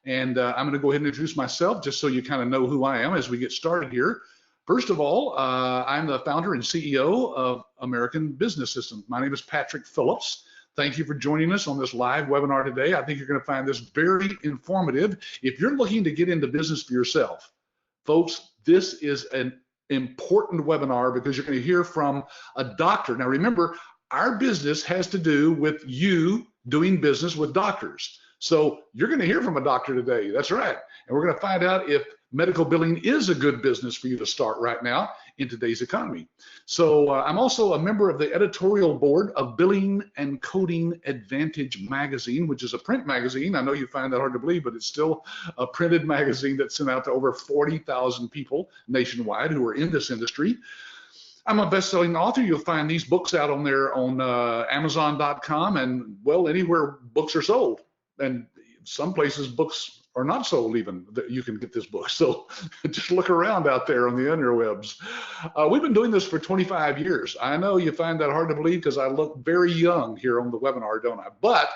And I'm going to go ahead and introduce myself just so you kind of know who I am as we get started here. First of all, I'm the founder and CEO of American Business System. My name is Patrick Phillips. Thank you for joining us on this live webinar today. I think you're going to find this very informative. If you're looking to get into business for yourself, folks, this is an important webinar because you're going to hear from a doctor. Now, remember, our business has to do with you doing business with doctors. So you're going to hear from a doctor today. That's right. And we're going to find out if medical billing is a good business for you to start right now in today's economy. So I'm also a member of the editorial board of Billing and Coding Advantage magazine, which is a print magazine. I know you find that hard to believe, but it's still a printed magazine that's sent out to over 40,000 people nationwide who are in this industry. I'm a best-selling author. You'll find these books out on there on Amazon.com and, well, anywhere books are sold. And some places books are not sold even, that you can get this book. So just look around out there on the interwebs. We've been doing this for 25 years. I know you find that hard to believe because I look very young here on the webinar, don't I? But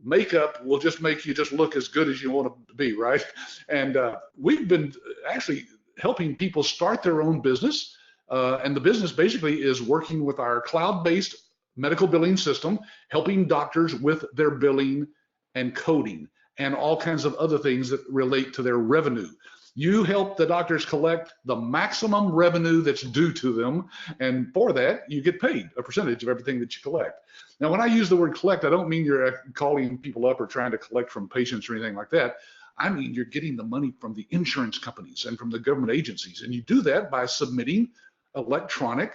makeup will just make you just look as good as you want to be, right? And we've been actually helping people start their own business. And the business basically is working with our cloud-based medical billing system, helping doctors with their billing and coding and all kinds of other things that relate to their revenue. You help the doctors collect the maximum revenue that's due to them, and for that, you get paid a percentage of everything that you collect. Now, when I use the word collect, I don't mean you're calling people up or trying to collect from patients or anything like that. I mean you're getting the money from the insurance companies and from the government agencies, and you do that by submitting electronic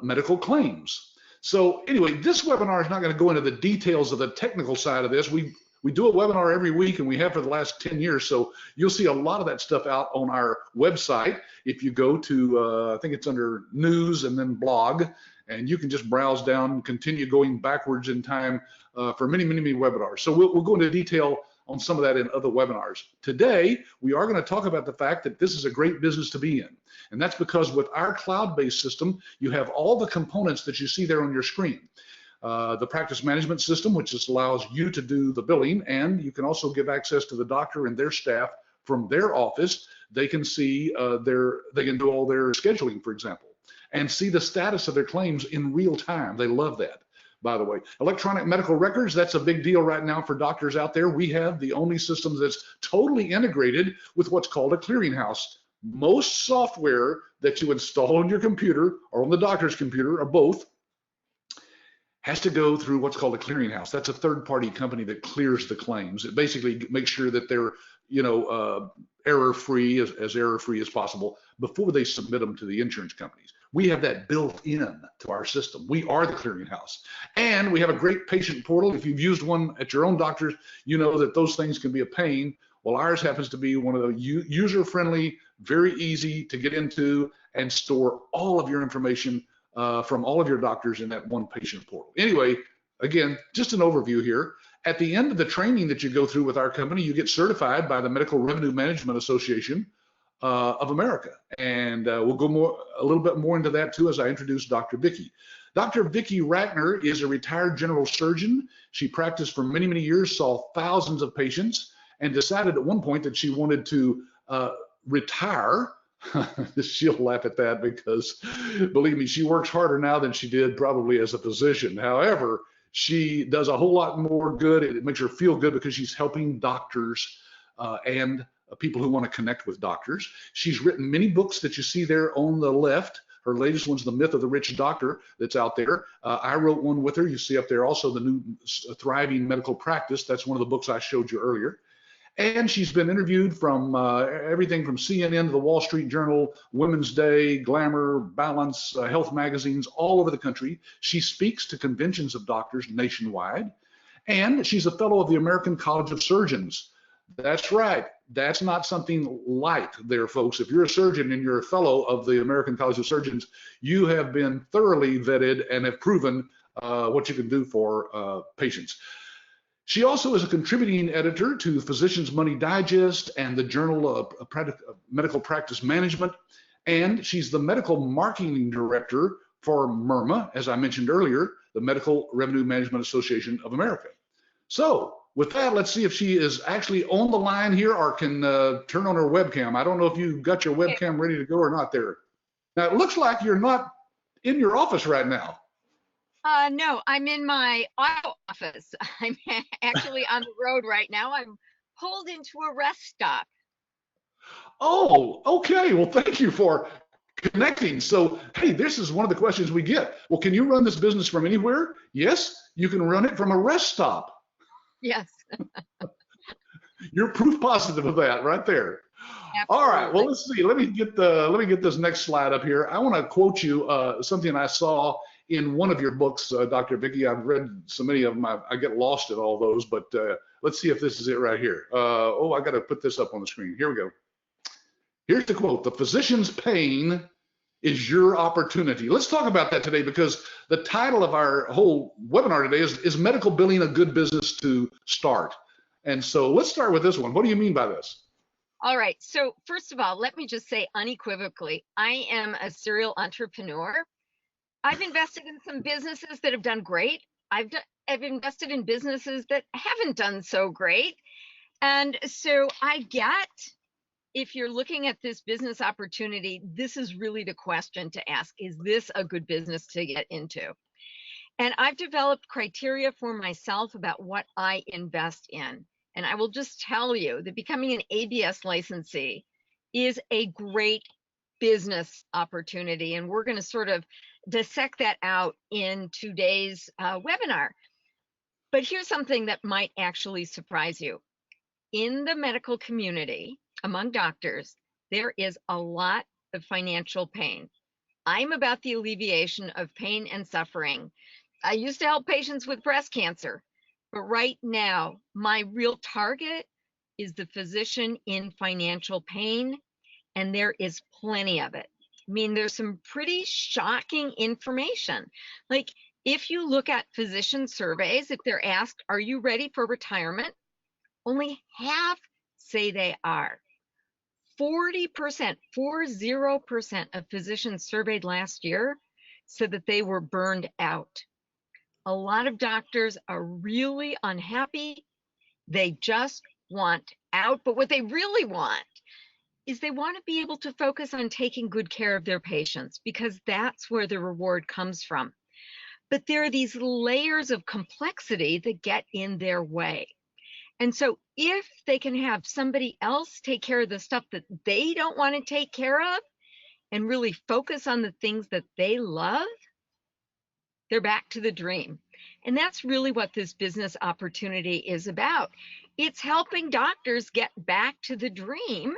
medical claims. So anyway, this webinar is not going to go into the details of the technical side of this. We do a webinar every week, and we have for the last 10 years. So you'll see a lot of that stuff out on our website. If you go to, I think it's under news and then blog, and you can just browse down and continue going backwards in time for many, many, many webinars. So we'll go into detail on some of that in other webinars. Today, we are going to talk about the fact that this is a great business to be in. And that's because with our cloud-based system, you have all the components that you see there on your screen. The practice management system, which just allows you to do the billing, and you can also give access to the doctor and their staff from their office. They can see they can do all their scheduling, for example, and see the status of their claims in real time. They love that, by the way. Electronic medical records, that's a big deal right now for doctors out there. We have the only system that's totally integrated with what's called a clearinghouse. Most software that you install on your computer or on the doctor's computer or both has to go through what's called a clearinghouse. That's a third-party company that clears the claims. It basically makes sure that they're, error-free, as error-free as possible before they submit them to the insurance companies. We have that built in to our system. We are the clearinghouse. And we have a great patient portal. If you've used one at your own doctor's, you know that those things can be a pain. Well, ours happens to be one of the user-friendly, very easy to get into and store all of your information from all of your doctors in that one patient portal. Anyway, again, just an overview here. At the end of the training that you go through with our company, you get certified by the Medical Revenue Management Association of America. And we'll go a little bit more into that too as I introduce Dr. Vicki. Dr. Vicki Rackner is a retired general surgeon. She practiced for many, many years, saw thousands of patients, and decided at one point that she wanted to retire. She'll laugh at that because, believe me, she works harder now than she did probably as a physician. However, she does a whole lot more good. It makes her feel good because she's helping doctors and people who want to connect with doctors. She's written many books that you see there on the left. Her latest one's The Myth of the Rich Doctor that's out there. I wrote one with her. You see up there also the new Thriving Medical Practice. That's one of the books I showed you earlier. And she's been interviewed from everything from CNN to the Wall Street Journal, Women's Day, Glamour, Balance, health magazines all over the country. She speaks to conventions of doctors nationwide. And she's a fellow of the American College of Surgeons. That's right. That's not something light there, folks. If you're a surgeon and you're a fellow of the American College of Surgeons, you have been thoroughly vetted and have proven what you can do for patients. She also is a contributing editor to Physicians Money Digest and the Journal of Medical Practice Management, and she's the medical marketing director for MERMA, as I mentioned earlier, the Medical Revenue Management Association of America. So with that, let's see if she is actually on the line here or can turn on her webcam. I don't know if you got your Okay. webcam ready to go or not there. Now, it looks like you're not in your office right now. No, I'm in my auto office. I'm actually on the road right now. I'm pulled into a rest stop. Oh, okay. Well, thank you for connecting. So, hey, this is one of the questions we get. Well, can you run this business from anywhere? Yes, you can run it from a rest stop. Yes, You're proof positive of that right there. All right. Well, absolutely. let's see. Let me get this next slide up here. I want to quote you something I saw in one of your books, Dr. Vicki. I've read so many of them. I get lost in all those, but let's see if this is it right here. Oh, I got to put this up on the screen. Here we go. Here's the quote: "The physician's pain is your opportunity." Let's talk about that today because the title of our whole webinar today is medical billing a good business to start? And so let's start with this one. What do you mean by this? All right. So first of all, let me just say unequivocally, I am a serial entrepreneur. I've invested in some businesses that have done great. I've invested in businesses that haven't done so great. And so I get, if you're looking at this business opportunity, this is really the question to ask. Is this a good business to get into? And I've developed criteria for myself about what I invest in. And I will just tell you that becoming an ABS licensee is a great business opportunity. And we're going to sort of dissect that out in today's webinar. But here's something that might actually surprise you. In the medical community, among doctors, there is a lot of financial pain. I'm about the alleviation of pain and suffering. I used to help patients with breast cancer, but right now, my real target is the physician in financial pain, and there is plenty of it. I mean, there's some pretty shocking information. Like, if you look at physician surveys, if they're asked, are you ready for retirement? Only half say they are. 40%, 40% of physicians surveyed last year said that they were burned out. A lot of doctors are really unhappy. They just want out. But what they really want is they want to be able to focus on taking good care of their patients because that's where the reward comes from. But there are these layers of complexity that get in their way. And so if they can have somebody else take care of the stuff that they don't want to take care of and really focus on the things that they love, they're back to the dream. And that's really what this business opportunity is about. It's helping doctors get back to the dream,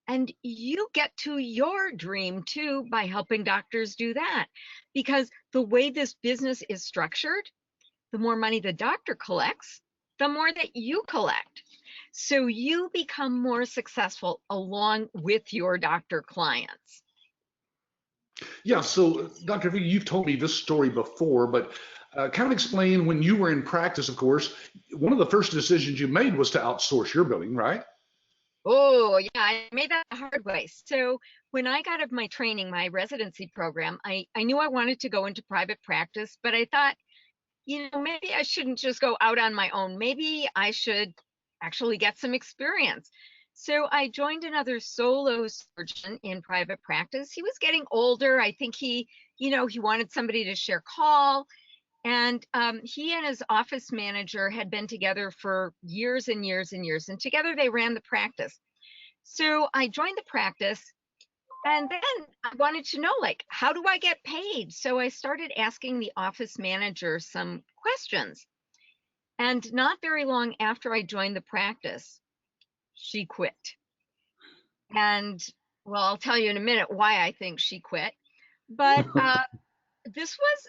and you get to your dream too by helping doctors do that. Because the way this business is structured, the more money the doctor collects, the more that you collect. So you become more successful along with your doctor clients. Yeah, so Dr. V, you've told me this story before, but kind of explain when you were in practice, of course, one of the first decisions you made was to outsource your billing, right? Oh, yeah, I made that the hard way. So when I got out of my training, my residency program, I knew I wanted to go into private practice, but I thought, maybe I shouldn't just go out on my own. Maybe I should actually get some experience. So I joined another solo surgeon in private practice. He was getting older. I think he wanted somebody to share call. And he and his office manager had been together for years and years and years. And together they ran the practice. So I joined the practice. And then I wanted to know, like, how do I get paid? So I started asking the office manager some questions. And not very long after I joined the practice, she quit. And well, I'll tell you in a minute why I think she quit. But this was,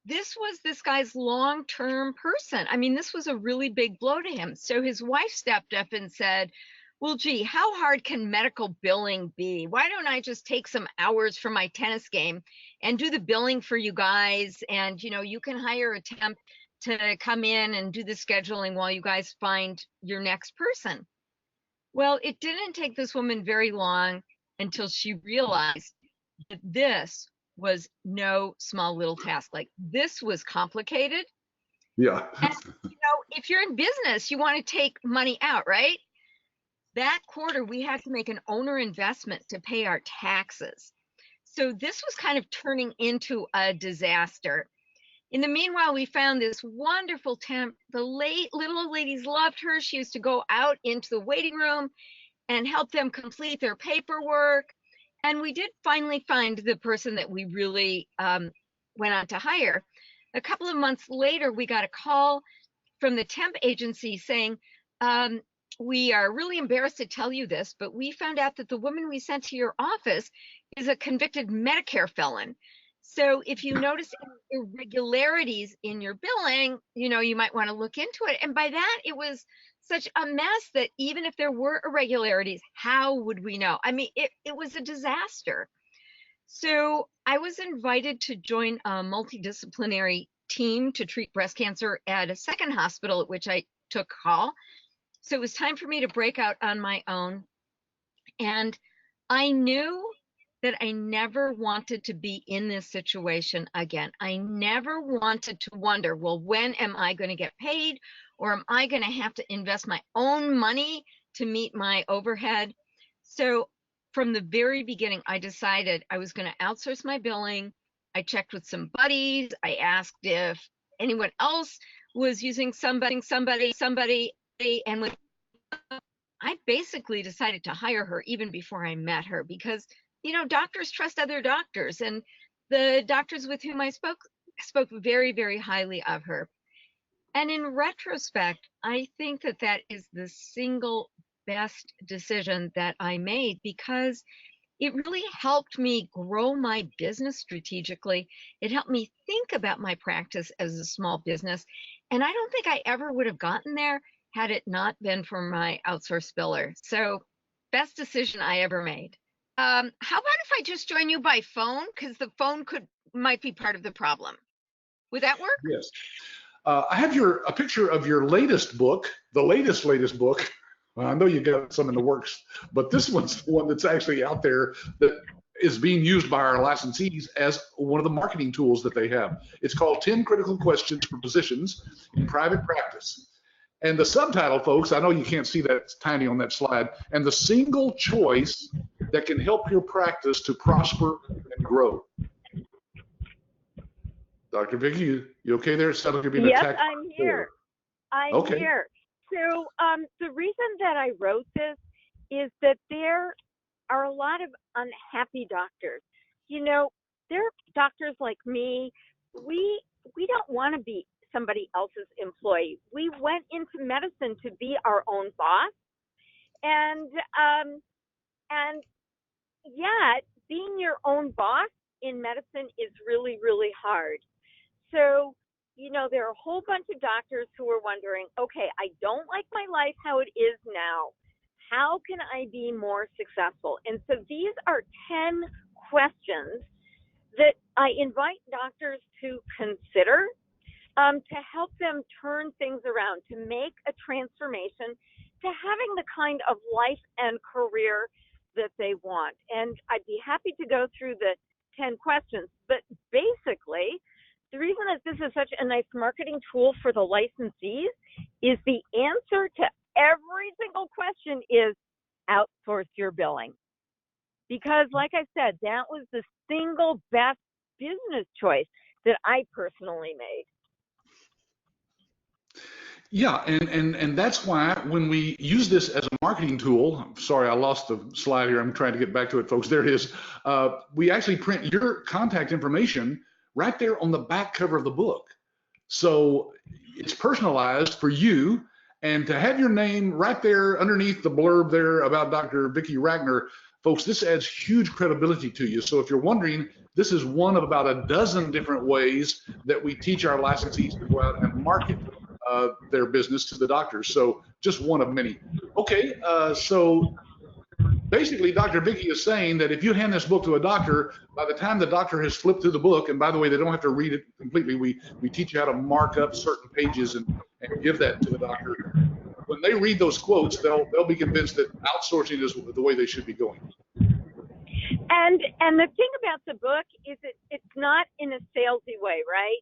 this was this guy's long-term person. I mean, this was a really big blow to him. So his wife stepped up and said, well, gee, how hard can medical billing be? Why don't I just take some hours from my tennis game and do the billing for you guys? And, you can hire a temp to come in and do the scheduling while you guys find your next person. Well, it didn't take this woman very long until she realized that this was no small little task. Like, this was complicated. Yeah. And, if you're in business, you want to take money out, right? That quarter, we had to make an owner investment to pay our taxes. So this was kind of turning into a disaster. In the meanwhile, we found this wonderful temp. The little old ladies loved her. She used to go out into the waiting room and help them complete their paperwork. And we did finally find the person that we really went on to hire. A couple of months later, we got a call from the temp agency saying, we are really embarrassed to tell you this, but we found out that the woman we sent to your office is a convicted Medicare felon. So if you notice irregularities in your billing, you might want to look into it. And by that, it was such a mess that even if there were irregularities, how would we know? I mean, it was a disaster. So I was invited to join a multidisciplinary team to treat breast cancer at a second hospital at which I took call. So it was time for me to break out on my own. And I knew that I never wanted to be in this situation again. I never wanted to wonder, well, when am I going to get paid? Or am I going to have to invest my own money to meet my overhead? So from the very beginning, I decided I was going to outsource my billing. I checked with some buddies. I asked if anyone else was using somebody, and I basically decided to hire her even before I met her, because doctors trust other doctors, and the doctors with whom I spoke very, very highly of her. And in retrospect, I think that is the single best decision that I made, because it really helped me grow my business strategically. It helped me think about my practice as a small business. And I don't think I ever would have gotten there had it not been for my outsourced biller. So best decision I ever made. How about if I just join you by phone? Because the phone might be part of the problem. Would that work? Yes. I have a picture of your latest book, the latest book. Well, I know you got some in the works, but this one's the one that's actually out there that is being used by our licensees as one of the marketing tools that they have. It's called 10 Critical Questions for Physicians in Private Practice. And the subtitle, folks, I know you can't see that, it's tiny on that slide, and the single choice that can help your practice to prosper and grow. Dr. Vicki, you okay there? It sounds like you're being attacked. Yes, I'm here. I'm here. So the reason that I wrote this is that there are a lot of unhappy doctors. They're doctors like me. We don't want to be somebody else's employee. We went into medicine to be our own boss, and yet being your own boss in medicine is really, really hard. So, there are a whole bunch of doctors who are wondering, okay, I don't like my life how it is now. How can I be more successful? And so these are 10 questions that I invite doctors to consider to help them turn things around, to make a transformation to having the kind of life and career that they want. And I'd be happy to go through the 10 questions, but basically, the reason that this is such a nice marketing tool for the licensees is the answer to every single question is outsource your billing. Because like I said, that was the single best business choice that I personally made. Yeah, and that's why when we use this as a marketing tool, sorry, I lost the slide here. I'm trying to get back to it, folks. There it is. We actually print your contact information right there on the back cover of the book. So it's personalized for you, and to have your name right there underneath the blurb there about Dr. Vicki Rackner, folks, this adds huge credibility to you. So if you're wondering, this is one of about a dozen different ways that we teach our licensees to go out and market their business to the doctors. So just one of many. Okay, so basically, Dr. Vicki is saying that if you hand this book to a doctor, by the time the doctor has flipped through the book, and by the way, they don't have to read it completely. We teach you how to mark up certain pages and give that to the doctor. When they read those quotes, they'll be convinced that outsourcing is the way they should be going. And the thing about the book is it's not in a salesy way, right?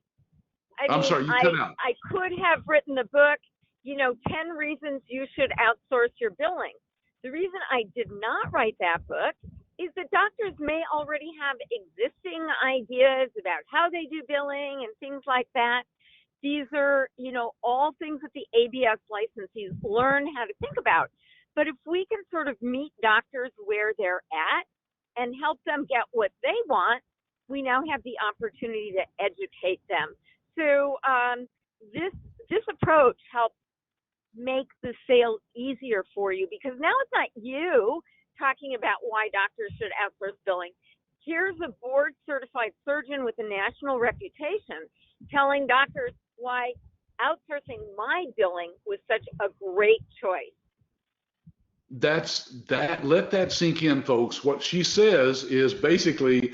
I'm sorry, you cut out. I could have written the book 10 reasons you should outsource your billing. The reason I did not write that book is that doctors may already have existing ideas about how they do billing and things like that. These are, all things that the ABS licensees learn how to think about. But if we can sort of meet doctors where they're at and help them get what they want, we now have the opportunity to educate them. So this approach helps make the sale easier for you, because now it's not you talking about why doctors should outsource billing. Here's a board certified surgeon with a national reputation telling doctors why outsourcing my billing was such a great choice. Let that sink in, folks. What she says is basically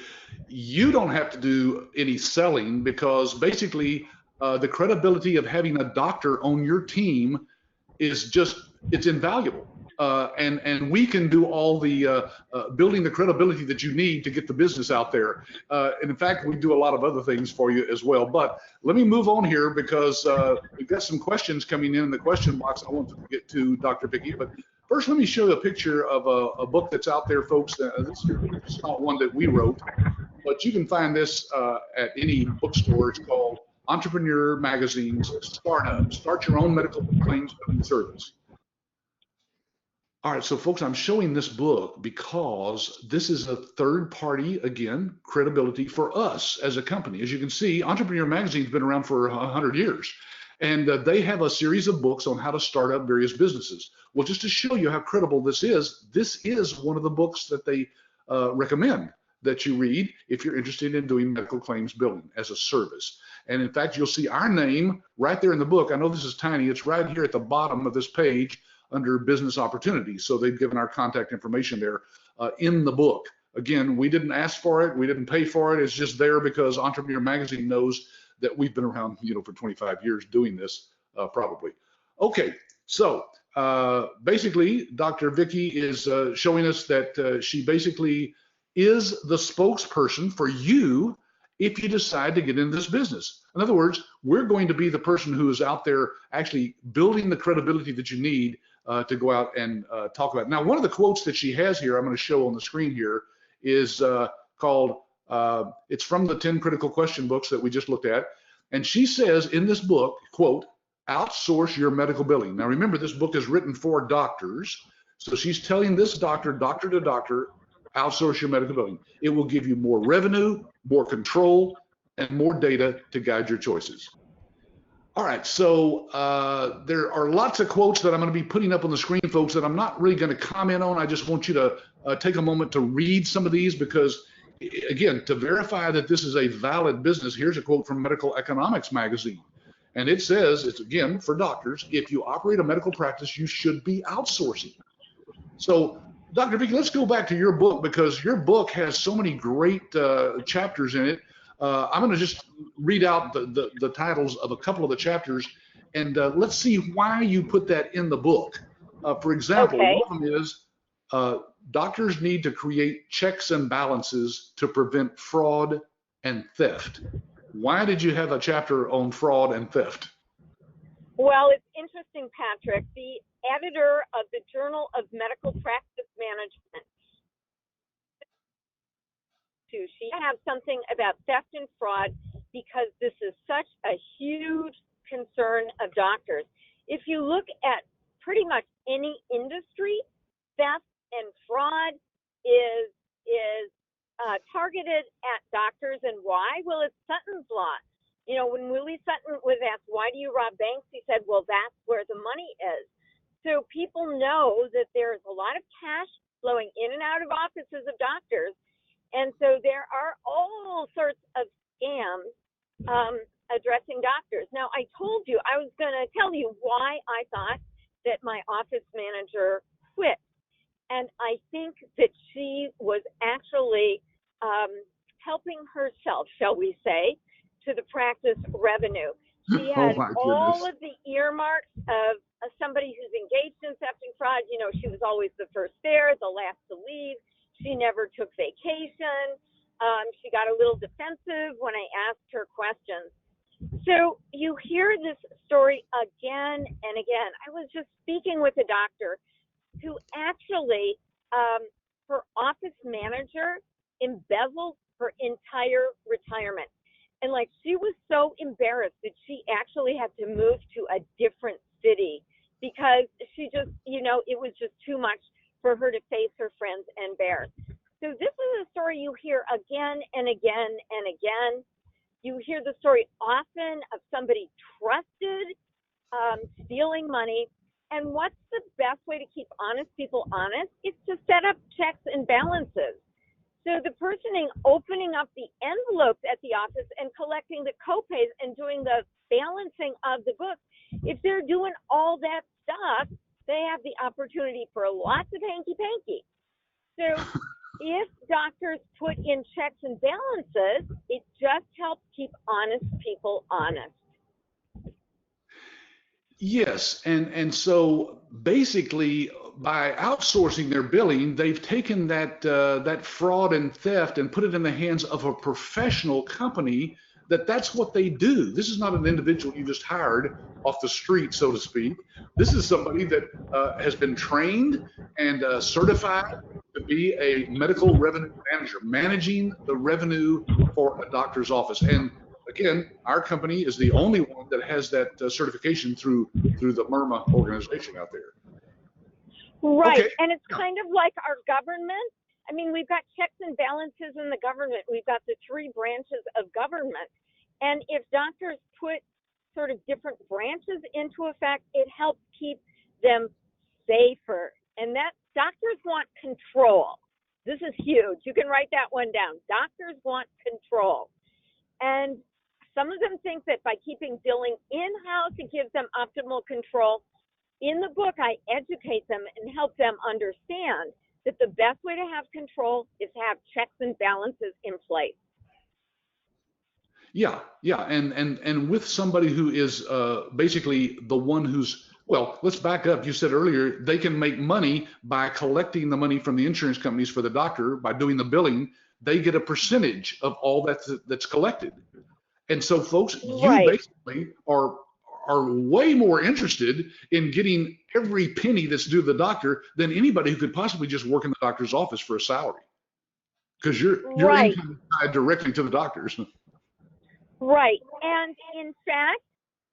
you don't have to do any selling, because basically the credibility of having a doctor on your team is it's invaluable. And we can do all the building the credibility that you need to get the business out there. And in fact, we do a lot of other things for you as well. But let me move on here, because we've got some questions coming in the question box I want to get to, Dr. Vicki. But first, let me show you a picture of a book that's out there, folks. This is not one that we wrote, but you can find this at any bookstore. It's called Entrepreneur Magazine's Startup. Start Your Own Medical Claims Billing Service. All right, so folks, I'm showing this book because this is a third party, again, credibility for us as a company. As you can see, Entrepreneur Magazine's been around for 100 years, and they have a series of books on how to start up various businesses. Well, just to show you how credible this is one of the books that they recommend that you read if you're interested in doing medical claims billing as a service. And in fact, you'll see our name right there in the book. I know this is tiny. It's right here at the bottom of this page under business opportunities. So they've given our contact information there in the book. Again, we didn't ask for it. We didn't pay for it. It's just there because Entrepreneur Magazine knows that we've been around, for 25 years doing this, probably. Okay, so basically, Dr. Vicki is showing us that she basically is the spokesperson for you if you decide to get into this business. In other words, we're going to be the person who is out there actually building the credibility that you need to go out and talk about it. Now, one of the quotes that she has here, I'm going to show on the screen here, is called, it's from the 10 Critical Question books that we just looked at. And she says in this book, quote, outsource your medical billing. Now, remember, this book is written for doctors. So she's telling this doctor to doctor, outsource your medical billing. It will give you more revenue, more control, and more data to guide your choices. All right, so there are lots of quotes that I'm going to be putting up on the screen, folks, that I'm not really going to comment on. I just want you to take a moment to read some of these because, again, to verify that this is a valid business, here's a quote from Medical Economics Magazine. And it says, it's again for doctors, if you operate a medical practice, you should be outsourcing. So, Dr. Vicki, let's go back to your book because your book has so many great chapters in it. I'm going to just read out the titles of a couple of the chapters, and let's see why you put that in the book. For example, okay. One of them is doctors need to create checks and balances to prevent fraud and theft. Why did you have a chapter on fraud and theft? Well, it's interesting, Patrick. The editor of the Journal of Medical Practice Management, she have something about theft and fraud because this is such a huge concern of doctors. If you look at pretty much any industry, theft and fraud is targeted at doctors. And why? Well, it's Sutton's law. When Willie Sutton was asked, why do you rob banks? He said, well, that's where the money is. So people know that there's a lot of cash flowing in and out of offices of doctors. And so there are all sorts of scams addressing doctors. Now, I told you, I was going to tell you why I thought that my office manager quit. And I think that she was actually helping herself, shall we say, to the practice revenue. She had all of the earmarks of somebody who's engaged in theft and fraud. She was always the first there, the last to leave. She never took vacation. She got a little defensive when I asked her questions. So you hear this story again and again. I was just speaking with a doctor who actually, her office manager embezzled her entire retirement. And like, she was so embarrassed that she actually had to move to a different city because she just, it was just too much for her to face her friends and bears. So this is a story you hear again and again and again. You hear the story often of somebody trusted stealing money. And what's the best way to keep honest people honest? It's to set up checks and balances. So the person opening up the envelopes at the office and collecting the copays and doing the balancing of the books, if they're doing all that stuff, they have the opportunity for lots of hanky-panky. So if doctors put in checks and balances, it just helps keep honest people honest. Yes, and so basically by outsourcing their billing, they've taken that fraud and theft and put it in the hands of a professional company that's what they do. This is not an individual you just hired off the street, so to speak. This is somebody that has been trained and certified to be a medical revenue manager, managing the revenue for a doctor's office. And again, our company is the only one that has that certification through the MIRMA organization out there. Right, okay. And it's kind of like our government. I mean, we've got checks and balances in the government. We've got the 3 branches of government. And if doctors put sort of different branches into effect, it helps keep them safer. And that doctors want control. This is huge. You can write that one down. Doctors want control. And some of them think that by keeping billing in-house, it gives them optimal control. In the book, I educate them and help them understand that the best way to have control is to have checks and balances in place. Yeah, and with somebody who is basically the one who's, well, let's back up. You said earlier they can make money by collecting the money from the insurance companies for the doctor by doing the billing. They get a percentage of all that's collected. And so, folks, you basically are way more interested in getting every penny that's due to the doctor than anybody who could possibly just work in the doctor's office for a salary, because your income is tied directly to the doctors. Right. And in fact,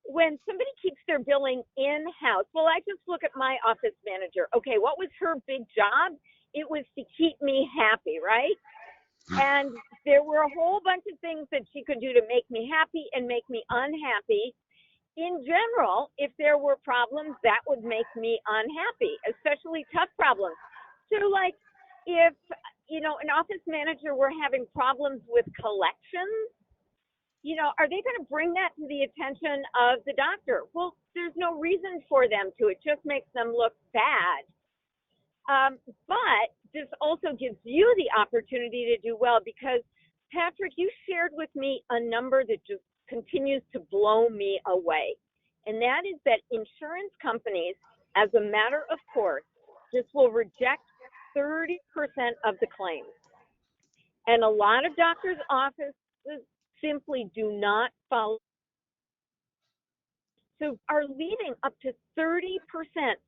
when somebody keeps their billing in-house, well, I just look at my office manager. Okay, what was her big job? It was to keep me happy, right? And there were a whole bunch of things that she could do to make me happy and make me unhappy. In general, if there were problems, that would make me unhappy, especially tough problems. So like if, an office manager were having problems with collections, are they going to bring that to the attention of the doctor? Well, there's no reason for them to. It just makes them look bad. But this also gives you the opportunity to do well, because, Patrick, you shared with me a number that just continues to blow me away. And that is that insurance companies, as a matter of course, just will reject 30% of the claims. And a lot of doctors' offices simply do not follow. So are leaving up to 30%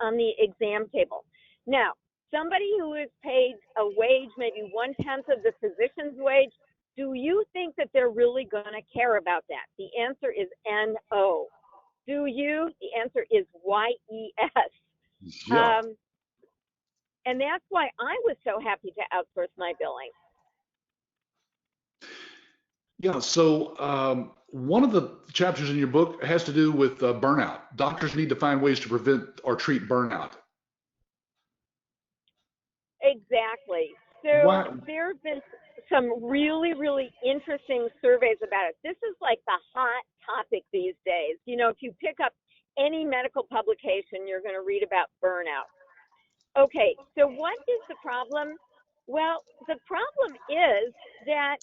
on the exam table. Now, somebody who is paid a wage, maybe 1/10 of the physician's wage, do you think that they're really going to care about that? The answer is no. Do you? The answer is yes. Yeah. And that's why I was so happy to outsource my billing. Yeah, so one of the chapters in your book has to do with burnout. Doctors need to find ways to prevent or treat burnout. Exactly. So Wow. there have been some really, really interesting surveys about it. This is like the hot topic these days. If you pick up any medical publication, you're going to read about burnout. Okay, so what is the problem? Well, the problem is that,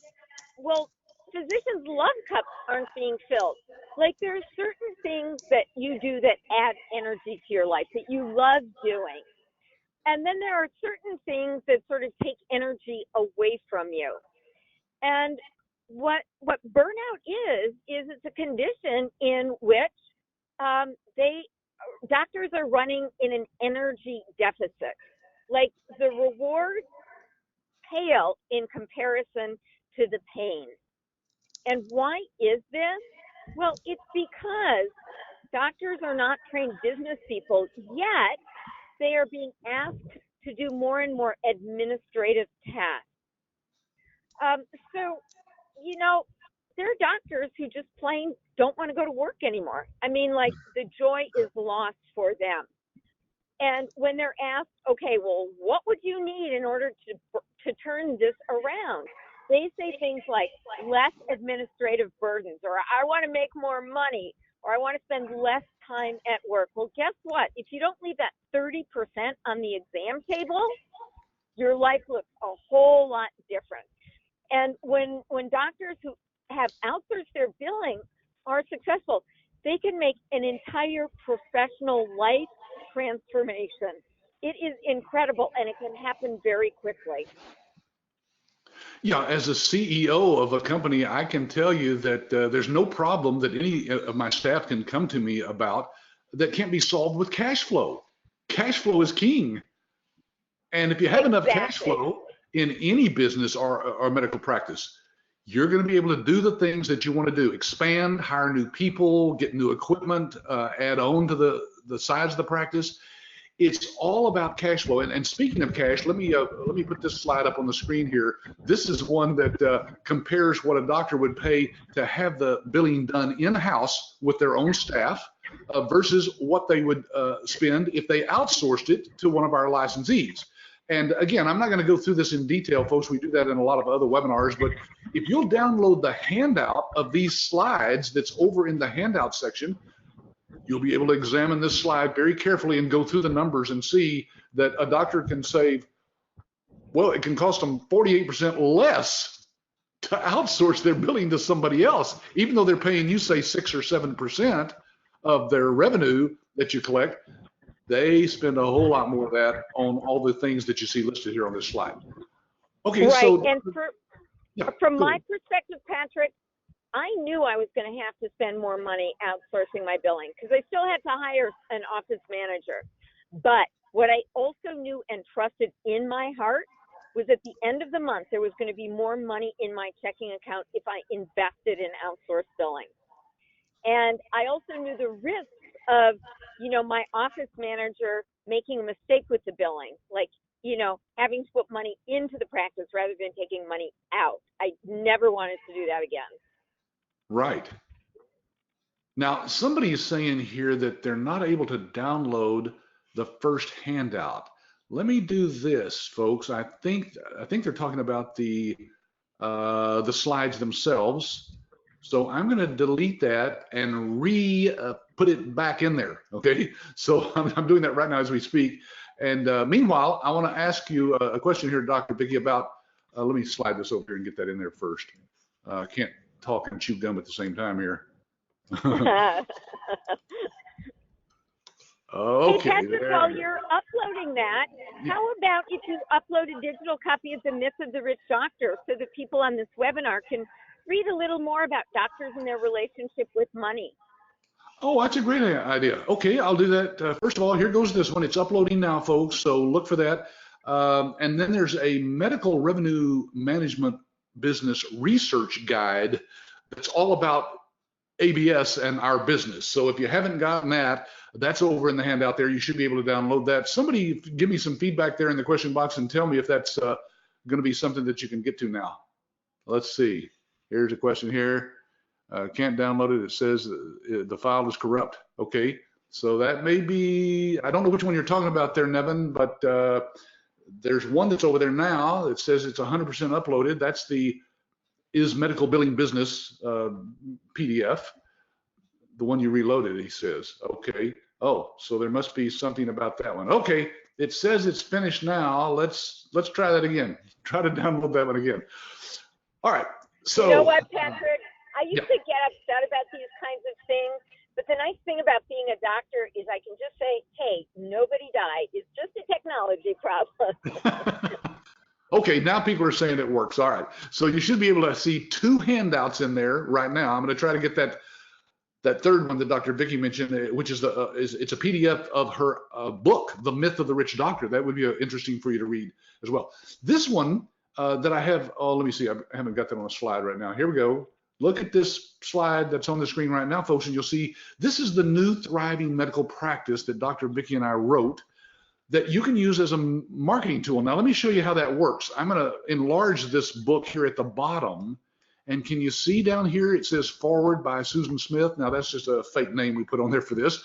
physicians' love cups aren't being filled. Like, there are certain things that you do that add energy to your life, that you love doing. And then there are certain things that sort of take energy away from you. And what burnout is it's a condition in which they doctors are running in an energy deficit. Like the rewards pale in comparison to the pain. And why is this? Well, it's because doctors are not trained business people, yet they are being asked to do more and more administrative tasks. So, you know, there are doctors who just plain don't want to go to work anymore. I mean, like the joy is lost for them. And when they're asked, okay, well, what would you need in order to turn this around? They say things like less administrative burdens, or I want to make more money, or I want to spend less time at work. Well, guess what? If you don't leave that 30% on the exam table, your life looks a whole lot different. And when doctors who have outsourced their billing are successful, they can make an entire professional life transformation. It is incredible, and it can happen very quickly. Yeah, as a CEO of a company, I can tell you that there's no problem that any of my staff can come to me about that can't be solved with cash flow. Cash flow is king. And if you have enough cash flow in any business or medical practice, you're going to be able to do the things that you want to do: expand, hire new people, get new equipment, add on to the size of the practice. It's all about cash flow. And speaking of cash, let me put this slide up on the screen here. This is one that compares what a doctor would pay to have the billing done in-house with their own staff versus what they would spend if they outsourced it to one of our licensees. And again, I'm not going to go through this in detail, folks. We do that in a lot of other webinars. But if you'll download the handout of these slides that's over in the handout section, you'll be able to examine this slide very carefully and go through the numbers and see that a doctor can save, well, it can cost them 48% less to outsource their billing to somebody else, even though they're paying you, say, 6 or 7% of their revenue that you collect. They spend a whole lot more of that on all the things that you see listed here on this slide. Okay, right. So and from my perspective, Patrick, I knew I was going to have to spend more money outsourcing my billing because I still had to hire an office manager. But what I also knew and trusted in my heart was at the end of the month, there was going to be more money in my checking account if I invested in outsourced billing. And I also knew the risks of, my office manager making a mistake with the billing, like, having to put money into the practice rather than taking money out. I never wanted to do that again. Right. Now, somebody is saying here that they're not able to download the first handout. Let me do this, folks. I think they're talking about the slides themselves. So I'm going to delete that and put it back in there. Okay. So I'm doing that right now as we speak. And meanwhile, I want to ask you a question here, Dr. Vicki, about. Let me slide this over here and get that in there first. Can't talk and chew gum at the same time here. Okay. Hey, Patrick, while you're uploading that, how about if you upload a digital copy of The Myth of the Rich Doctor so that people on this webinar can read a little more about doctors and their relationship with money? Oh, that's a great idea. Okay, I'll do that. First of all, here goes this one. It's uploading now, folks, so look for that. And then there's a medical revenue management business research guide that's all about ABS and our business. So if you haven't gotten that, that's over in the handout there. You should be able to download that. Somebody give me some feedback there in the question box and tell me if that's going to be something that you can get to now. Let's see. Here's a question here. Can't download it. It says the file is corrupt. Okay, so that may be, I don't know which one you're talking about there, Nevin, but there's one that's over there now that says it's 100% uploaded. That's the Is Medical Billing Business PDF, the one you reloaded, he says. Okay. Oh, so there must be something about that one. Okay, it says it's finished now. Let's try that again. Try to download that one again. All right. So. You know what, Patrick? I used to get upset about these kinds of things, but the nice thing about being a doctor is I can just say, hey, nobody died. It's just a technology problem. Okay, now people are saying it works. All right. So you should be able to see two handouts in there right now. I'm going to try to get that that third one that Dr. Vicki mentioned, which is it's a PDF of her book, The Myth of the Rich Doctor. That would be interesting for you to read as well. This one that I have, oh, let me see, I haven't got that on a slide right now. Here we go. Look at this slide that's on the screen right now, folks, and you'll see this is the new thriving medical practice that Dr. Vicki and I wrote that you can use as a marketing tool. Now, let me show you how that works. I'm going to enlarge this book here at the bottom. And can you see down here, it says forward by Susan Smith. Now, that's just a fake name we put on there for this.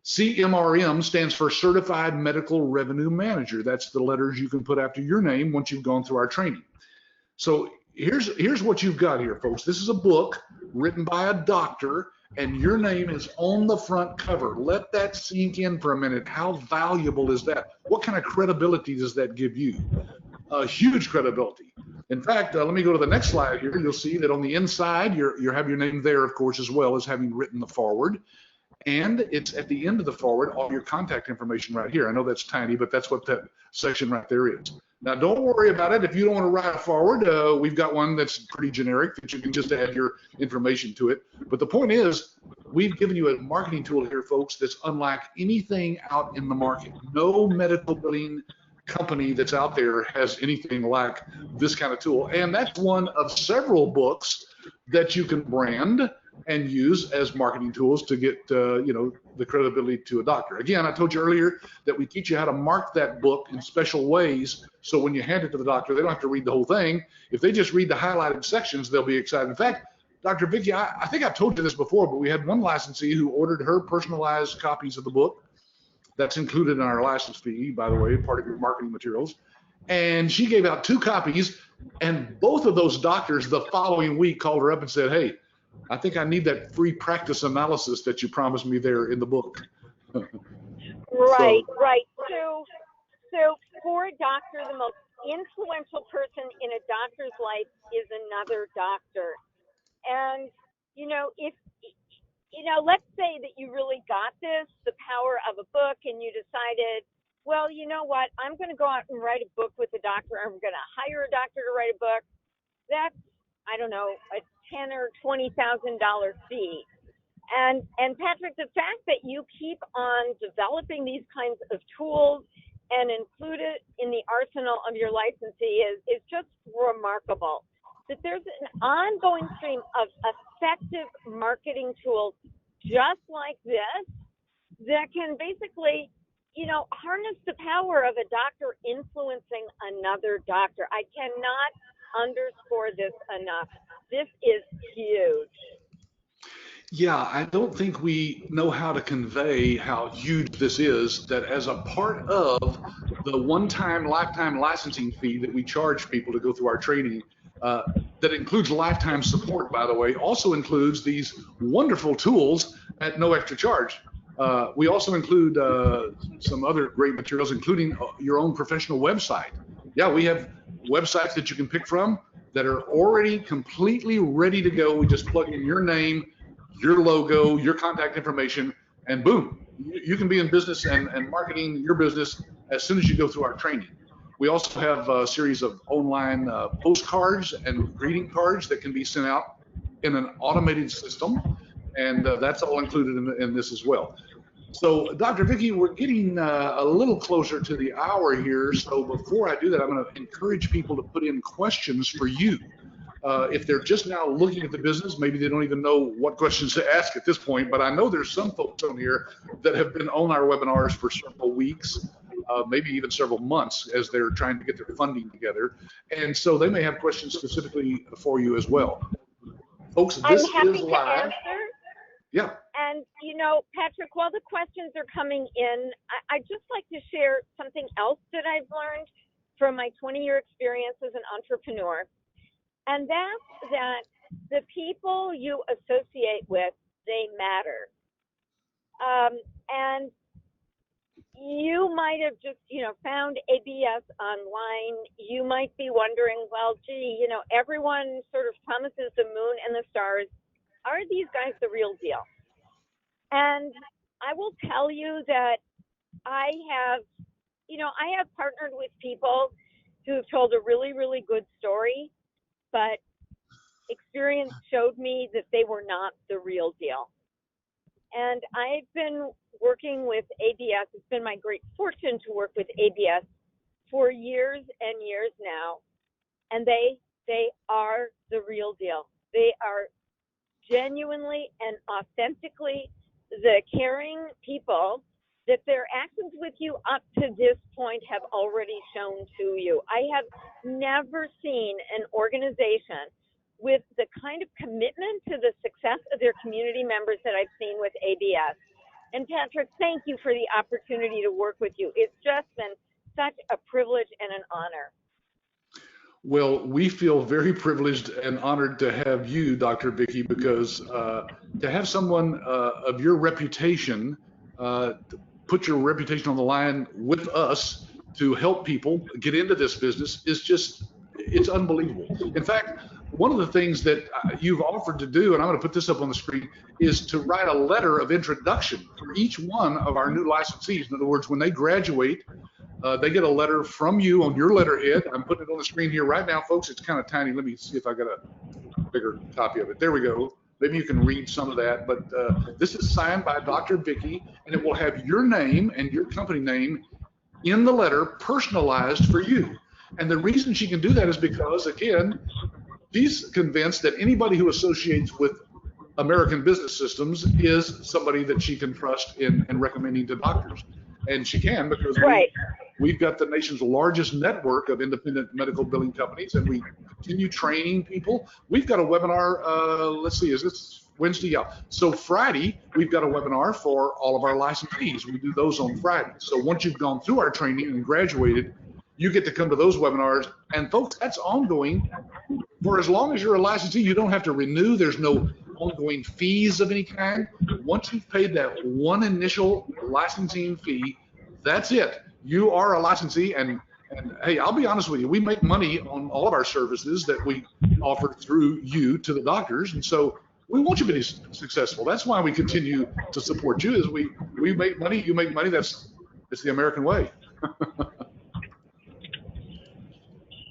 CMRM stands for Certified Medical Revenue Manager. That's the letters you can put after your name once you've gone through our training. So here's what you've got here, folks. This is a book written by a doctor, and your name is on the front cover. Let that sink in for a minute. How valuable is that? What kind of credibility does that give you? Huge credibility. In fact, let me go to the next slide here. You'll see that on the inside, you have your name there, of course, as well as having written the forward. And it's at the end of the forward, all your contact information right here. I know that's tiny, but that's what that section right there is. Now, don't worry about it. If you don't want to write a forward, we've got one that's pretty generic that you can just add your information to it. But the point is, we've given you a marketing tool here, folks, that's unlike anything out in the market. No medical billing company that's out there has anything like this kind of tool. And that's one of several books that you can brand and use as marketing tools to get the credibility to a doctor. Again, I told you earlier that we teach you how to mark that book in special ways, so when you hand it to the doctor, they don't have to read the whole thing. If they just read the highlighted sections, they'll be excited. In fact, Dr. Vicki, I think I've told you this before, but we had one licensee who ordered her personalized copies of the book. That's included in our license fee, by the way, part of your marketing materials. And she gave out 2 copies, and both of those doctors the following week called her up and said, hey, I think I need that free practice analysis that you promised me there in the book. Right. So for a doctor, the most influential person in a doctor's life is another doctor. And, let's say that you really got this, the power of a book, and you decided, well, you know what, I'm going to go out and write a book with a doctor. I'm going to hire a doctor to write a book. That's, I don't know, a $10,000 or $20,000 fee. And Patrick, the fact that you keep on developing these kinds of tools and include it in the arsenal of your licensee is just remarkable. That there's an ongoing stream of effective marketing tools just like this that can basically, harness the power of a doctor influencing another doctor. I cannot underscore this enough. This is huge. Yeah, I don't think we know how to convey how huge this is, that as a part of the one-time lifetime licensing fee that we charge people to go through our training, that includes lifetime support, by the way, also includes these wonderful tools at no extra charge. We also include some other great materials, including your own professional website. Yeah, we have websites that you can pick from that are already completely ready to go. We just plug in your name, your logo, your contact information, and boom, you can be in business and marketing your business as soon as you go through our training. We also have a series of online postcards and greeting cards that can be sent out in an automated system, and that's all included in this as well. So, Dr. Vicki, we're getting a little closer to the hour here, so before I do that, I'm going to encourage people to put in questions for you. If they're just now looking at the business, maybe they don't even know what questions to ask at this point, but I know there's some folks on here that have been on our webinars for several weeks, maybe even several months, as they're trying to get their funding together. And so they may have questions specifically for you as well. Folks, this I'm happy is to live. answer. Yeah. And, Patrick, while the questions are coming in, I'd just like to share something else that I've learned from my 20-year experience as an entrepreneur. And that's that the people you associate with, they matter. And you might have just, found ABS online. You might be wondering, well, gee, everyone sort of promises the moon and the stars. Are these guys the real deal? And I will tell you that I have partnered with people who have told a really, really good story, but experience showed me that they were not the real deal. And I've been working with ABS. It's been my great fortune to work with ABS for years and years now. And they are the real deal. They are genuinely and authentically the caring people that their actions with you up to this point have already shown to you. I have never seen an organization with the kind of commitment to the success of their community members that I've seen with ABS. And Patrick, thank you for the opportunity to work with you. It's just been such a privilege and an honor. Well, we feel very privileged and honored to have you, Dr. Vicki, because to have someone of your reputation put your reputation on the line with us to help people get into this business is just, it's unbelievable. In fact, one of the things that you've offered to do, and I'm going to put this up on the screen, is to write a letter of introduction for each one of our new licensees. In other words, when they graduate, they get a letter from you on your letterhead. I'm putting it on the screen here right now, folks. It's kind of tiny. Let me see if I got a bigger copy of it. There we go. Maybe you can read some of that. But this is signed by Dr. Vicki, and it will have your name and your company name in the letter, personalized for you. And the reason she can do that is because, again, she's convinced that anybody who associates with American Business Systems is somebody that she can trust in recommending to doctors. And she can, because we've got the nation's largest network of independent medical billing companies, and we continue training people. We've got a webinar, let's see, is this Wednesday? Yeah. So Friday, we've got a webinar for all of our licensees. We do those on Friday. So once you've gone through our training and graduated, you get to come to those webinars. And folks, that's ongoing. For as long as you're a licensee, you don't have to renew. There's no ongoing fees of any kind. Once you've paid that one initial licensing fee, that's it. You are a licensee, and hey, I'll be honest with you, we make money on all of our services that we offer through you to the doctors, and so we want you to be successful. That's why we continue to support you, is we make money, you make money. It's the American way.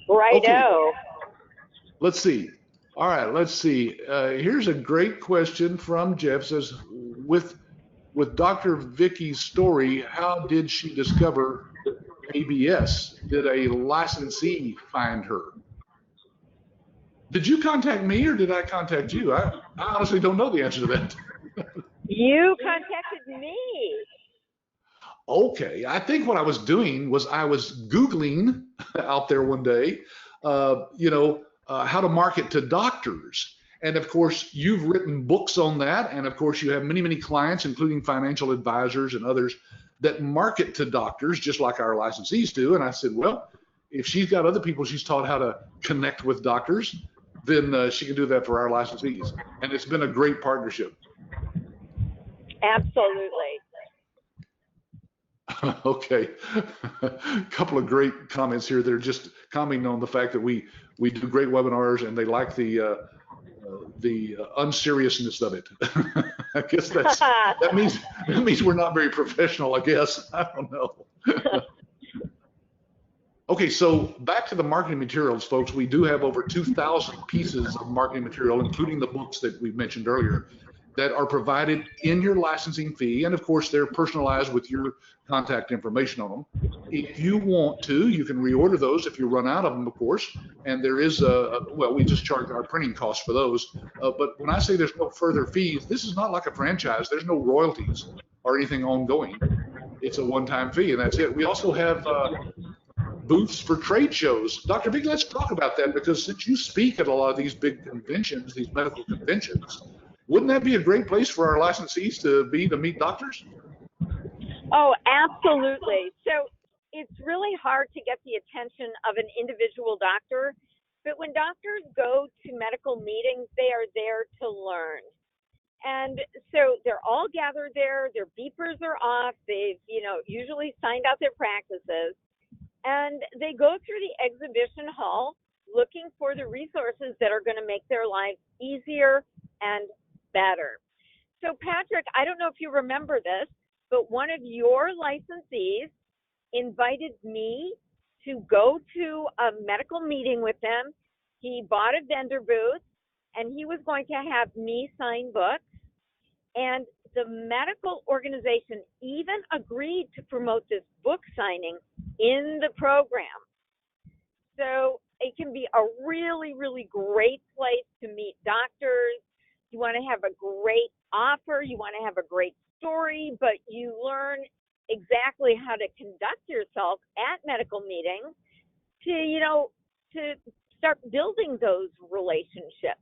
Righto. Okay. Let's see. All right, let's see. Here's a great question from Jeff. Says, with Dr. Vicki's story, how did she discover ABS? Did a licensee find her? Did you contact me or did I contact you? I honestly don't know the answer to that. You contacted me. Okay, I think what I was doing was I was Googling out there one day, how to market to doctors. And of course, you've written books on that. And of course, you have many, many clients, including financial advisors and others, that market to doctors, just like our licensees do. And I said, well, if she's got other people she's taught how to connect with doctors, then she can do that for our licensees. And it's been a great partnership. Absolutely. Okay. A couple of great comments here. They're just commenting on the fact that we do great webinars, and they like the unseriousness of it. I guess that means we're not very professional, I guess. I don't know. Okay, so back to the marketing materials, folks. We do have over 2,000 pieces of marketing material, including the books that we mentioned earlier, that are provided in your licensing fee. And of course, they're personalized with your contact information on them. If you want to, you can reorder those if you run out of them, of course. And there is we just charge our printing costs for those. But when I say there's no further fees, this is not like a franchise. There's no royalties or anything ongoing. It's a one-time fee, and that's it. We also have booths for trade shows. Dr. Vicki, let's talk about that, because since you speak at a lot of these big conventions, these medical conventions, wouldn't that be a great place for our licensees to meet doctors? Oh, absolutely. So it's really hard to get the attention of an individual doctor, but when doctors go to medical meetings, they are there to learn. And so they're all gathered there, their beepers are off, they've, usually signed out their practices, and they go through the exhibition hall looking for the resources that are going to make their lives easier and better. So Patrick, I don't know if you remember this, but one of your licensees invited me to go to a medical meeting with them. He bought a vendor booth, and he was going to have me sign books. And the medical organization even agreed to promote this book signing in the program. So it can be a really, really great place to meet doctors. You want to have a great offer, you want to have a great story, but you learn exactly how to conduct yourself at medical meetings to, to start building those relationships.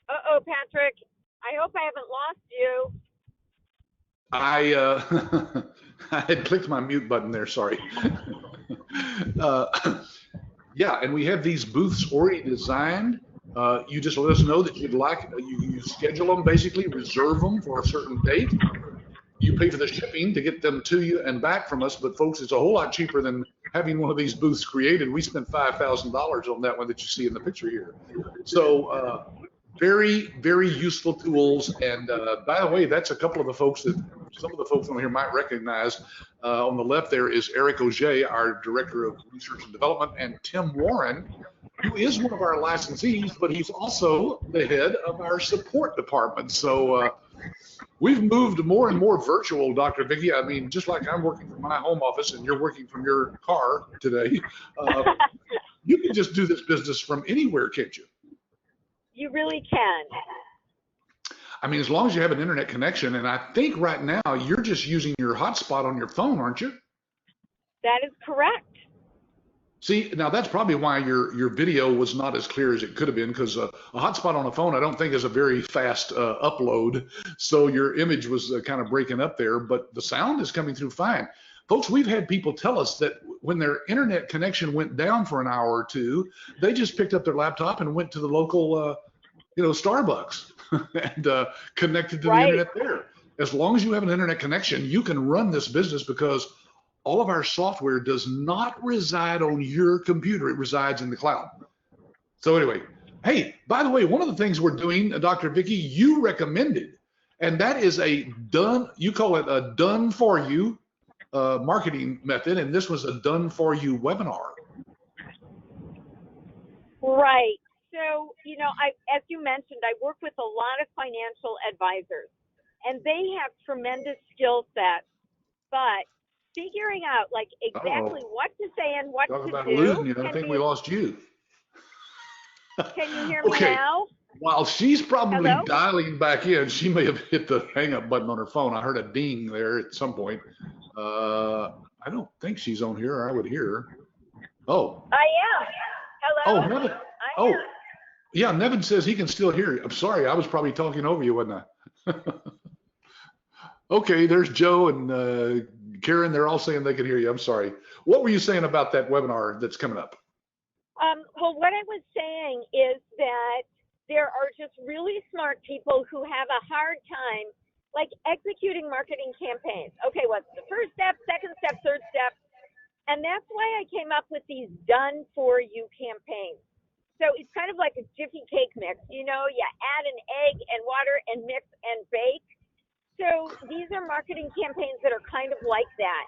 Uh-oh, Patrick, I hope I haven't lost you. I had clicked my mute button there, sorry. Yeah, and we have these booths already designed. You just let us know that you'd like, you schedule them, basically reserve them for a certain date. You pay for the shipping to get them to you and back from us, but folks, it's a whole lot cheaper than having one of these booths created. We spent $5,000 on that one that you see in the picture here. So very, very useful tools. And by the way, that's a couple of the folks that some of the folks on here might recognize. On the left there is Eric Auger, our Director of Research and Development, and Tim Warren, who is one of our licensees, but he's also the head of our support department. So we've moved more and more virtual, Dr. Vicki. I mean, just like I'm working from my home office and you're working from your car today, you can just do this business from anywhere, can't you? You really can. I mean, as long as you have an internet connection, and I think right now you're just using your hotspot on your phone, aren't you? That is correct. See, now that's probably why your video was not as clear as it could have been, because a hotspot on a phone, I don't think is a very fast upload. So your image was kind of breaking up there, but the sound is coming through fine. Folks, we've had people tell us that when their internet connection went down for an hour or two, they just picked up their laptop and went to the local, Starbucks and connected to the internet there. As long as you have an internet connection, you can run this business because all of our software does not reside on your computer. It resides in the cloud. So anyway, hey, by the way, one of the things we're doing, Dr. Vicki, you recommended, and that is you call it a done for you marketing method, and this was a done for you webinar. Right. So, as you mentioned, I work with a lot of financial advisors, and they have tremendous skill sets, but figuring out exactly what to say and what Talk to about do. Losing you. I think we lost you. Can you hear me now? While she's probably Hello? dialing back in, she may have hit the hang up button on her phone. I heard a ding there at some point. I don't think she's on here, or I would hear her. Oh. I am. Hello? Oh, Nevin. Oh, yeah, Nevin says he can still hear you. I'm sorry, I was probably talking over you, wasn't I? Okay, there's Joe and Karen. They're all saying they can hear you. I'm sorry. What were you saying about that webinar that's coming up? Well, what I was saying is that there are just really smart people who have a hard time executing marketing campaigns. Okay, what's the first step, second step, third step? And that's why I came up with these done for you campaigns. So it's kind of like a Jiffy cake mix. You add an egg and water and mix and bake. So these are marketing campaigns that are kind of like that.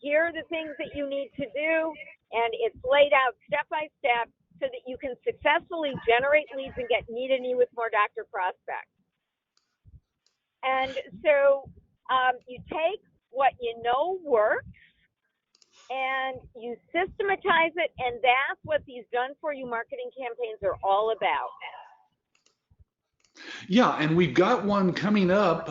Here are the things that you need to do, and it's laid out step by step so that you can successfully generate leads and get meet with more doctor prospects. And so you take what you know works and you systematize it, and that's what these done-for-you marketing campaigns are all about. Yeah, and we've got one coming up.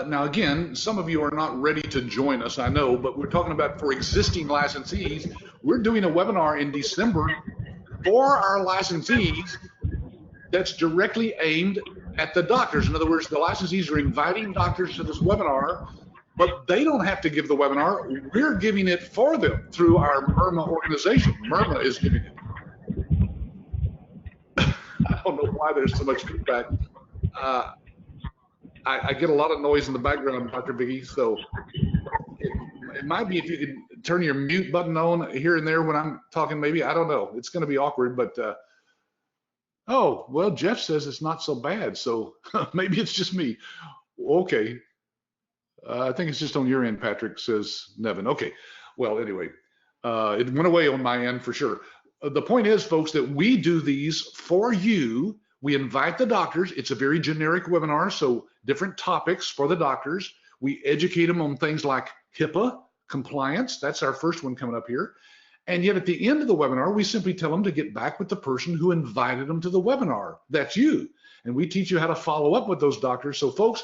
Now, again, some of you are not ready to join us, I know, but we're talking about for existing licensees. We're doing a webinar in December for our licensees that's directly aimed at the doctors. In other words, the licensees are inviting doctors to this webinar, but they don't have to give the webinar. We're giving it for them through our MIRMA organization. MIRMA is giving it. I don't know why there's so much feedback. I get a lot of noise in the background, Dr. Vicki, so it might be if you could turn your mute button on here and there when I'm talking, maybe. I don't know. It's going to be awkward, but oh, well, Jeff says it's not so bad, so maybe it's just me. Okay. I think it's just on your end, Patrick, says Nevin. Okay. Well, anyway, it went away on my end for sure. the point is, folks, that we do these for you. We invite the doctors. It's a very generic webinar, so different topics for the doctors. We educate them on things like HIPAA compliance. That's our first one coming up here. And yet at the end of the webinar, we simply tell them to get back with the person who invited them to the webinar. That's you. And we teach you how to follow up with those doctors. So folks,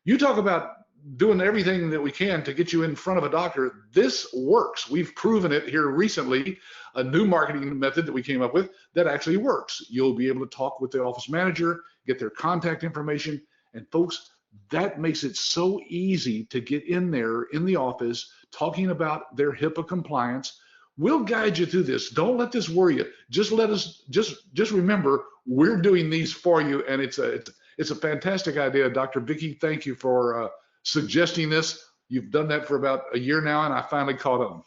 you talk about doing everything that we can to get you in front of a doctor. This works. We've proven it here recently, a new marketing method that we came up with that actually works. You'll be able to talk with the office manager, get their contact information, and folks, that makes it so easy to get in there in the office talking about their HIPAA compliance. We'll guide you through this. Don't let this worry you. Just let us, just remember, we're doing these for you, and it's a fantastic idea. Dr. Vicki, thank you for suggesting this. You've done that for about a year now, and I finally caught on.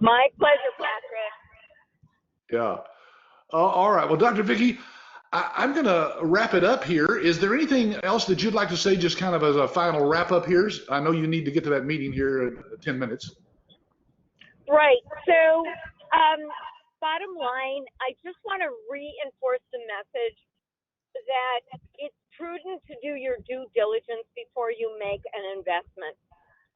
My pleasure, Patrick. Yeah. All right. Well, Dr. Vicki, I'm going to wrap it up here. Is there anything else that you'd like to say, just kind of as a final wrap up here? I know you need to get to that meeting here in 10 minutes. Right. So, bottom line, I just want to reinforce the message that it's prudent to do your due diligence before you make an investment.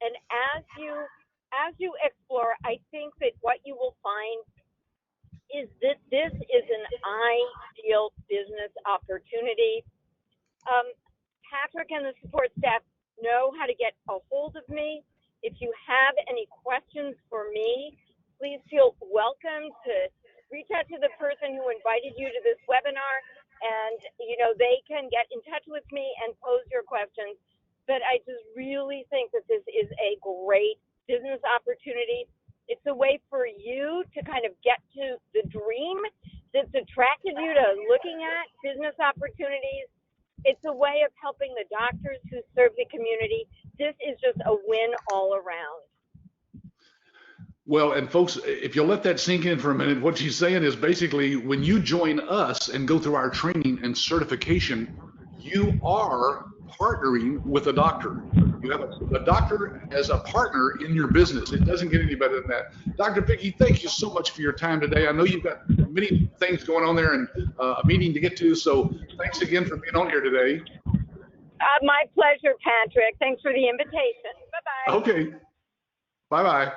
And as you explore, I think that what you will find is that this is an ideal business opportunity. Patrick and the support staff know how to get a hold of me. If you have any questions for me, please feel welcome to reach out to the person who invited you to this webinar, and they can get in touch with me and pose your questions. But I just really think that this is a great business opportunity. It's a way for you to kind of get to the dream that's attracted you to looking at business opportunities. It's a way of helping the doctors who serve the community. This is just a win all around. Well, and folks, if you'll let that sink in for a minute, what she's saying is basically when you join us and go through our training and certification, you are partnering with a doctor. You have a doctor as a partner in your business. It doesn't get any better than that. Dr. Vicki, thank you so much for your time today. I know you've got many things going on there and a meeting to get to, so thanks again for being on here today. My pleasure, Patrick. Thanks for the invitation. Bye-bye. Okay. Bye-bye.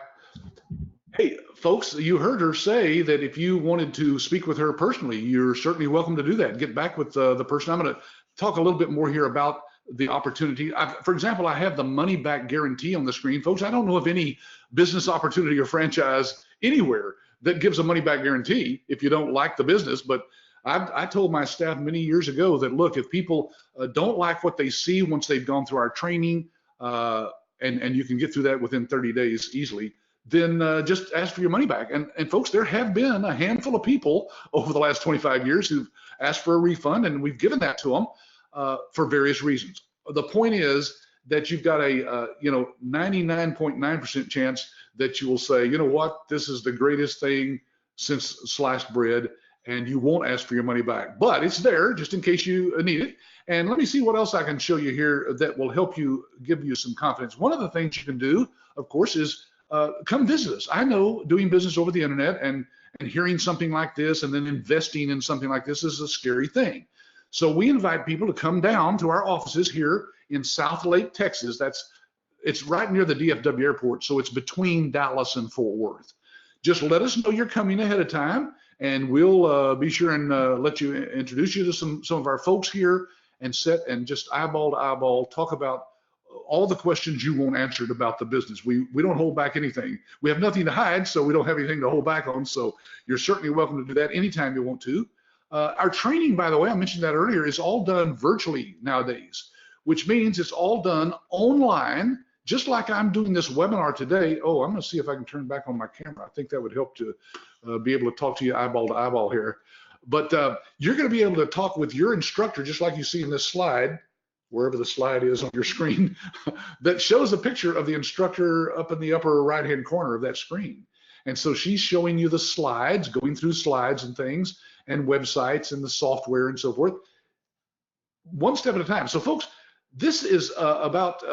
Hey, folks, you heard her say that if you wanted to speak with her personally, you're certainly welcome to do that. Get back with the person. I'm going to talk a little bit more here about the opportunity. For example, I have the money back guarantee on the screen. Folks, I don't know of any business opportunity or franchise anywhere that gives a money back guarantee if you don't like the business. But I told my staff many years ago that, look, if people don't like what they see once they've gone through our training, and you can get through that within 30 days easily, then just ask for your money back. And folks, there have been a handful of people over the last 25 years who've asked for a refund, and we've given that to them for various reasons. The point is that you've got a 99.9% chance that you will say, you know what, this is the greatest thing since sliced bread, and you won't ask for your money back. But it's there just in case you need it. And let me see what else I can show you here that will help you, give you some confidence. One of the things you can do, of course, is come visit us. I know doing business over the internet and hearing something like this and then investing in something like this is a scary thing. So we invite people to come down to our offices here in Southlake, Texas. It's right near the DFW airport, so it's between Dallas and Fort Worth. Just let us know you're coming ahead of time, and we'll be sure and let you introduce you to some of our folks here and sit and just eyeball to eyeball talk about all the questions you want answered about the business. We don't hold back anything. We have nothing to hide, so we don't have anything to hold back on. So you're certainly welcome to do that anytime you want to. Our training, by the way, I mentioned that earlier, is all done virtually nowadays, which means it's all done online, just like I'm doing this webinar today. Oh, I'm going to see if I can turn back on my camera. I think that would help to be able to talk to you eyeball to eyeball here. But you're going to be able to talk with your instructor, just like you see in this slide, wherever the slide is on your screen, that shows a picture of the instructor up in the upper right-hand corner of that screen. And so she's showing you the slides, going through slides and things, and websites and the software and so forth, one step at a time. So folks, this is about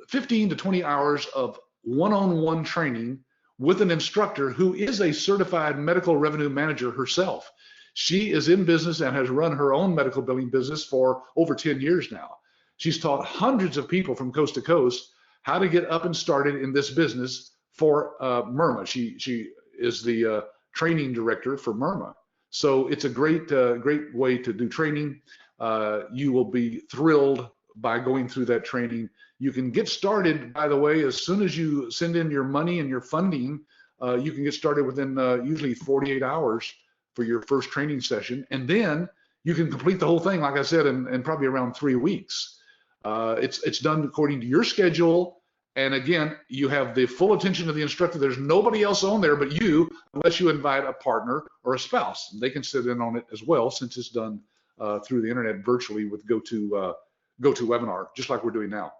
15 to 20 hours of one-on-one training with an instructor who is a certified medical revenue manager herself. She is in business and has run her own medical billing business for over 10 years now. She's taught hundreds of people from coast to coast how to get up and started in this business for Myrma. She is the training director for Myrma. So it's a great way to do training. You will be thrilled by going through that training. You can get started, by the way, as soon as you send in your money and your funding. You can get started within usually 48 hours for your first training session, and then you can complete the whole thing, like I said, in probably around 3 weeks. It's done according to your schedule, and again, you have the full attention of the instructor. There's nobody else on there but you, unless you invite a partner or a spouse. They can sit in on it as well, since it's done through the internet virtually with GoToWebinar, just like we're doing now.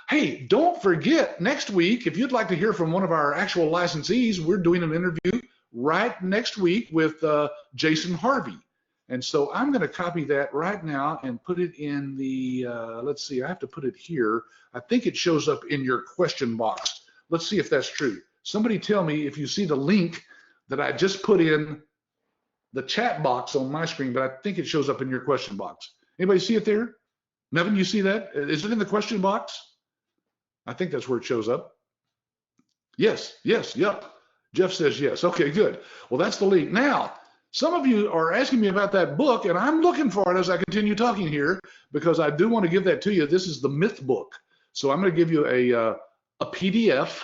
Hey, don't forget, next week, if you'd like to hear from one of our actual licensees, we're doing an interview right next week with Jason Harvey. And so I'm going to copy that right now and put it in the, let's see, I have to put it here. I think it shows up in your question box. Let's see if that's true. Somebody tell me if you see the link that I just put in the chat box on my screen, but I think it shows up in your question box. Anybody see it there? Nevin, you see that? Is it in the question box? I think that's where it shows up. Yes, yep. Jeff says yes. Okay, good. Well, that's the link. Now, some of you are asking me about that book, and I'm looking for it as I continue talking here, because I do want to give that to you. This is the Myth book. So I'm going to give you a PDF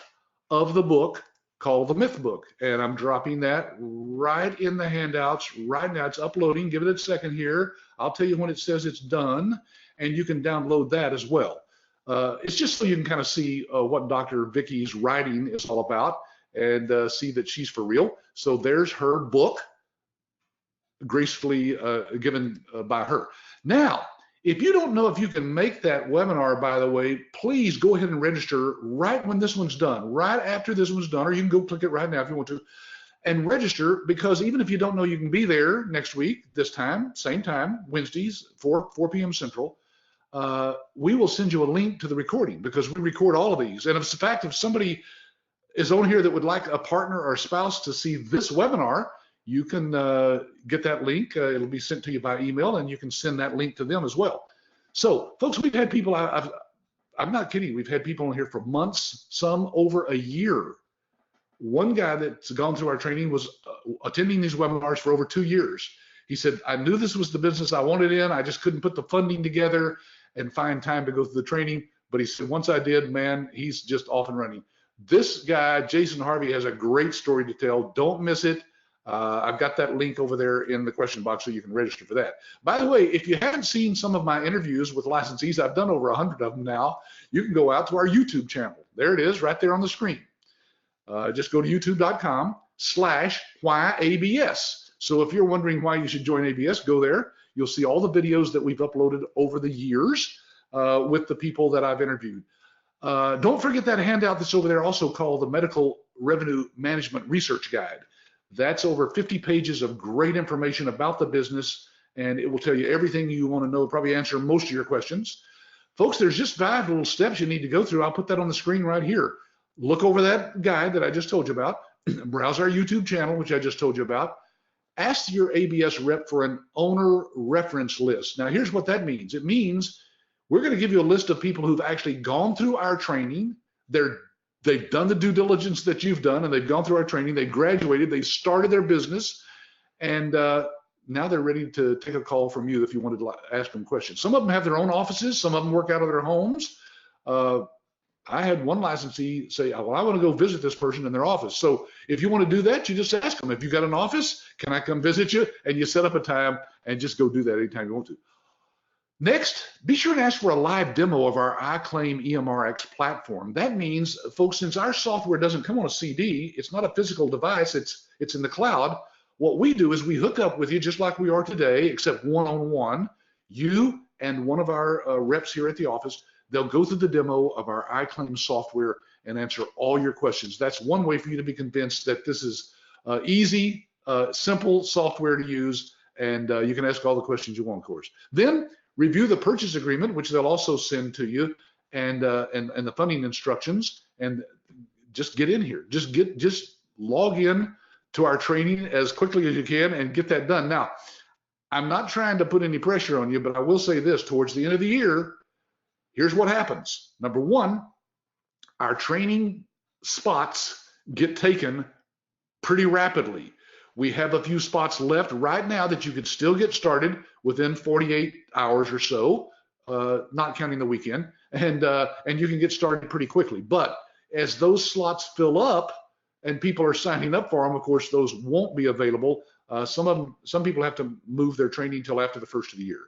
of the book called the Myth book, and I'm dropping that right in the handouts right now. It's uploading. Give it a second here. I'll tell you when it says it's done, and you can download that as well. It's just so you can kind of see what Dr. Vicki's writing is all about, and see that she's for real. So there's her book, gracefully given by her. Now, if you don't know if you can make that webinar, by the way, please go ahead and register right when this one's done, right after this one's done, or you can go click it right now if you want to, and register, because even if you don't know you can be there next week, this time, same time, Wednesdays, 4 p.m. Central, we will send you a link to the recording, because we record all of these. And in fact, if somebody is on here that would like a partner or a spouse to see this webinar, you can get that link. It'll be sent to you by email, and you can send that link to them as well. So, folks, we've had people, I'm not kidding, we've had people on here for months, some over a year. One guy that's gone through our training was attending these webinars for over 2 years. He said, I knew this was the business I wanted in. I just couldn't put the funding together and find time to go through the training. But he said, once I did, man, he's just off and running. This guy, Jason Harvey, has a great story to tell. Don't miss it. I've got that link over there in the question box so you can register for that. By the way, if you haven't seen some of my interviews with licensees, I've done over 100 of them now, you can go out to our YouTube channel. There it is right there on the screen. Just go to youtube.com/whyabs. So if you're wondering why you should join ABS, go there. You'll see all the videos that we've uploaded over the years with the people that I've interviewed. Don't forget that handout that's over there, also called the Medical Revenue Management Research Guide. That's over 50 pages of great information about the business, and it will tell you everything you want to know, probably answer most of your questions. Folks, there's just 5 little steps you need to go through. I'll put that on the screen right here. Look over that guide that I just told you about. Browse our YouTube channel, which I just told you about. Ask your ABS rep for an owner reference list. Now, here's what that means. It means we're going to give you a list of people who've actually gone through our training. They've done the due diligence that you've done, and they've gone through our training. They graduated, they started their business, and now they're ready to take a call from you if you wanted to ask them questions. Some of them have their own offices. Some of them work out of their homes. I had one licensee say, well, I want to go visit this person in their office. So if you want to do that, you just ask them, if you got an office, can I come visit you? And you set up a time and just go do that anytime you want to. Next, be sure to ask for a live demo of our iClaim EMRX platform. That means, folks, since our software doesn't come on a CD, it's not a physical device, it's in the cloud. What we do is we hook up with you just like we are today, except one-on-one. You and one of our reps here at the office, they'll go through the demo of our iClaim software and answer all your questions. That's one way for you to be convinced that this is easy, simple software to use, and you can ask all the questions you want, of course. Then review the purchase agreement, which they'll also send to you, and the funding instructions. And just get in here. Just log in to our training as quickly as you can and get that done. Now, I'm not trying to put any pressure on you, but I will say this: towards the end of the year, here's what happens. Number one, our training spots get taken pretty rapidly. We have a few spots left right now that you could still get started within 48 hours or so, not counting the weekend, and you can get started pretty quickly. But as those slots fill up and people are signing up for them, of course, those won't be available. Some people have to move their training till after the first of the year.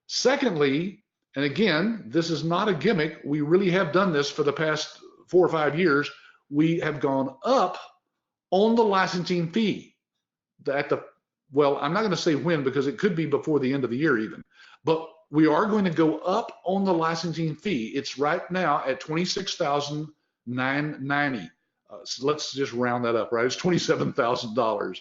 Secondly, and again, this is not a gimmick. We really have done this for the past 4 or 5 years. We have gone up on the licensing fee. Well, I'm not going to say when, because it could be before the end of the year even, but we are going to go up on the licensing fee. It's right now at $26,990. So let's just round that up, right? It's $27,000.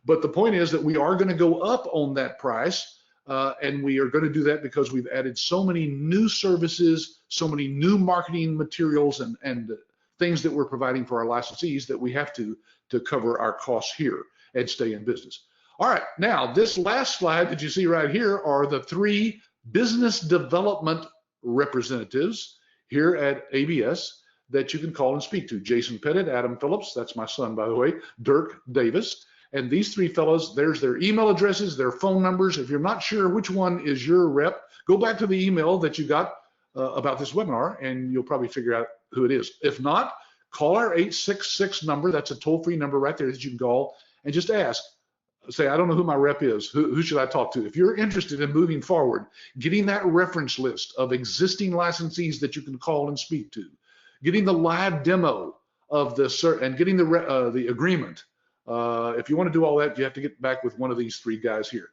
But the point is that we are going to go up on that price, and we are going to do that because we've added so many new services, so many new marketing materials and things that we're providing for our licensees that we have to cover our costs here and stay in business. All right, now this last slide that you see right here are the 3 business development representatives here at ABS that you can call and speak to. Jason Pettit, Adam Phillips, that's my son, by the way, Dirk Davis. And these 3 fellows, there's their email addresses, their phone numbers. If you're not sure which one is your rep, go back to the email that you got about this webinar, and you'll probably figure out who it is. If not, call our 866 number. That's a toll-free number right there that you can call, and just ask. Say, I don't know who my rep is. Who should I talk to? If you're interested in moving forward, getting that reference list of existing licensees that you can call and speak to, getting the live demo of the and getting the agreement. If you want to do all that, you have to get back with one of these 3 guys here.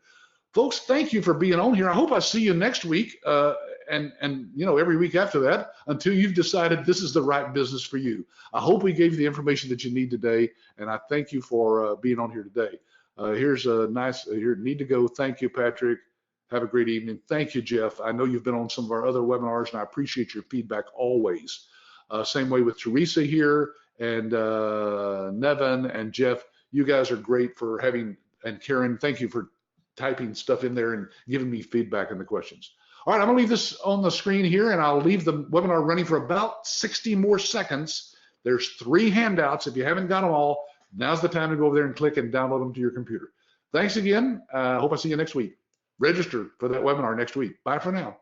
Folks, thank you for being on here. I hope I see you next week and every week after that until you've decided this is the right business for you. I hope we gave you the information that you need today, and I thank you for being on here today. Here's a nice, here, need to go. Thank you, Patrick. Have a great evening. Thank you, Jeff. I know you've been on some of our other webinars, and I appreciate your feedback always. Same way with Teresa here, and Nevin and Jeff. You guys are great for having, and Karen, thank you for typing stuff in there and giving me feedback on the questions. All right, I'm gonna leave this on the screen here, and I'll leave the webinar running for about 60 more seconds. There's 3 handouts. If you haven't got them all, now's the time to go over there and click and download them to your computer. Thanks again. I hope I see you next week. Register for that webinar next week. Bye for now.